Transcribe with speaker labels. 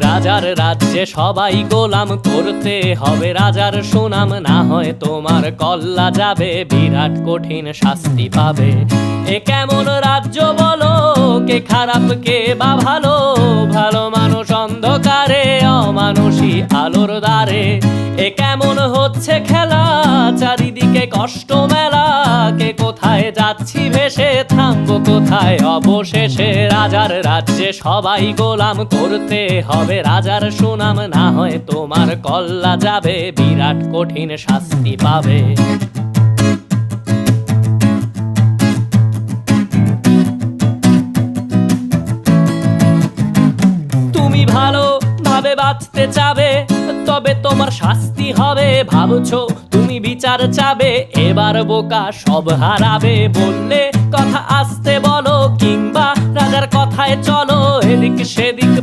Speaker 1: রাজার রাজ্যে সবাই গোলাম, করতে হবে রাজার সুনাম, না হয় তোমার কল্লা যাবে, বিরাট কঠিন শাস্তি পাবে। এ কেমন রাজ্য বলো, কে খারাপ কে বা ভালো, ভালো মানুষ অন্ধকারে, অমানুষী আলোর দ্বারে। এ কেমন হচ্ছে খেলা, চারিদিকে কষ্ট মেলা, কে কোথায় যাচ্ছি ভেসে, থামবো কোথায় অবশেষে। রাজার রাজ্যে সবাই গোলাম, করতে হবে রাজার সুনাম, না হয় তোমার কল্লা যাবে, বিরাট কঠিন শাস্তি পাবে। তুমি ভালো ভাবে বাঁচতে চাবে, তবে তোমার শাস্তি হবে। ভাবছো তুমি বিচার চাবে, এবার বোকা সব হারাবে। বললে কথা আস্তে বলো, কিংবা রাজার কথায় চলো, এদিক সেদিক